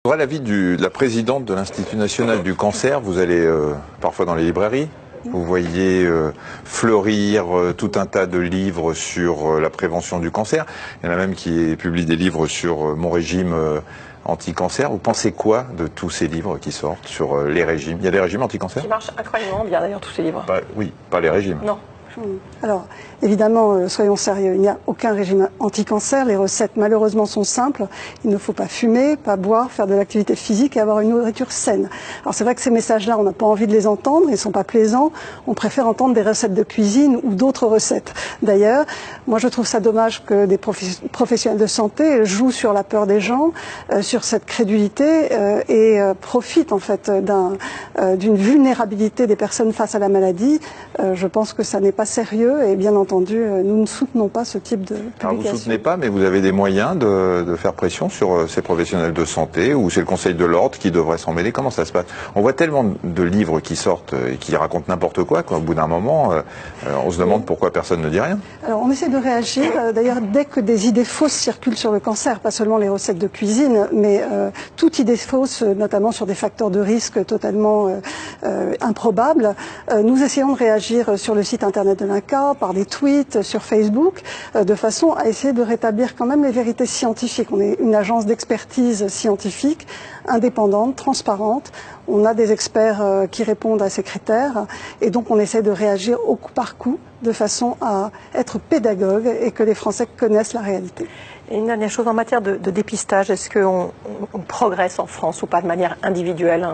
Je voudrais l'avis de la présidente de l'Institut national du cancer. Vous allez parfois dans les librairies, vous voyez fleurir tout un tas de livres sur la prévention du cancer. Il y en a même qui publient des livres sur mon régime anti-cancer. Vous pensez quoi de tous ces livres qui sortent sur les régimes? Il y a des régimes anti-cancer? Qui marchent incroyablement bien d'ailleurs, tous ces livres. Oui, pas les régimes. Non. Alors, évidemment, soyons sérieux, il n'y a aucun régime anti-cancer. Les recettes, malheureusement, sont simples. Il ne faut pas fumer, pas boire, faire de l'activité physique et avoir une nourriture saine. Alors, c'est vrai que ces messages-là, on n'a pas envie de les entendre, ils ne sont pas plaisants. On préfère entendre des recettes de cuisine ou d'autres recettes. D'ailleurs, moi, je trouve ça dommage que des professionnels de santé jouent sur la peur des gens, sur cette crédulité et profitent, en fait, d'une vulnérabilité des personnes face à la maladie. Je pense que ça n'est pas sérieux et bien entendu, nous ne soutenons pas ce type de publication. Alors vous ne soutenez pas, mais vous avez des moyens de faire pression sur ces professionnels de santé ou c'est le Conseil de l'Ordre qui devrait s'en mêler? Comment ça se passe? On voit tellement de livres qui sortent et qui racontent n'importe quoi qu'au bout d'un moment, on se demande pourquoi personne ne dit rien. Alors on essaie de réagir. D'ailleurs, dès que des idées fausses circulent sur le cancer, pas seulement les recettes de cuisine, mais toute idée fausse, notamment sur des facteurs de risque totalement improbables, nous essayons de réagir sur le site internet de l'INCa, par des tweets, sur Facebook, de façon à essayer de rétablir quand même les vérités scientifiques. On est une agence d'expertise scientifique, indépendante, transparente. On a des experts qui répondent à ces critères et donc on essaie de réagir au coup par coup de façon à être pédagogue et que les Français connaissent la réalité. Et une dernière chose, en matière de dépistage, est-ce qu'on progresse en France ou pas de manière individuelle?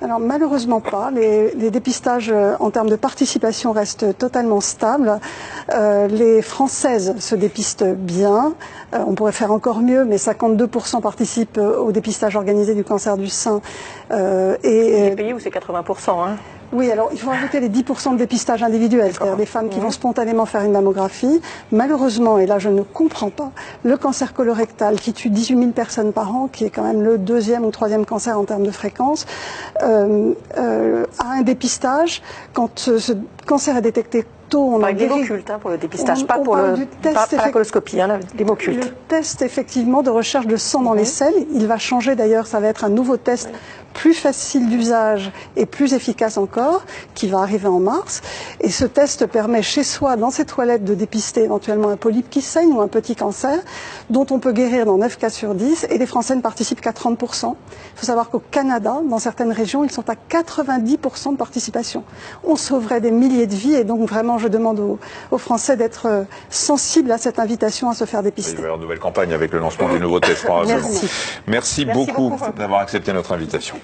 Alors malheureusement pas. Les dépistages en termes de participation restent totalement stables. Les Françaises se dépistent bien. On pourrait faire encore mieux, mais 52% participent au dépistage organisé du cancer du sein. Il y a des pays où c'est 80%. Hein. Oui, alors il faut rajouter les 10% de dépistage individuel, c'est-à-dire des femmes qui vont spontanément faire une mammographie. Malheureusement, et là je ne comprends pas, le cancer colorectal qui tue 18 000 personnes par an, qui est quand même le deuxième ou troisième cancer en termes de fréquence, a un dépistage quand ce cancer est détecté tôt. On parle d'hémoculte pour le dépistage, pas pour la coloscopie, l'hémoculte. Le test effectivement de recherche de sang dans les selles, il va changer d'ailleurs, ça va être un nouveau test plus facile d'usage et plus efficace encore, qui va arriver en mars. Et ce test permet chez soi, dans ses toilettes, de dépister éventuellement un polype qui saigne ou un petit cancer, dont on peut guérir dans 9 cas sur 10, et les Français ne participent qu'à 30%. Il faut savoir qu'au Canada, dans certaines régions, ils sont à 90% de participation. On sauverait des milliers de vies, et donc vraiment, je demande aux Français d'être sensibles à cette invitation à se faire dépister. Il va y avoir une nouvelle campagne avec le lancement du nouveau test, probablement. Merci. Merci beaucoup d'avoir accepté notre invitation.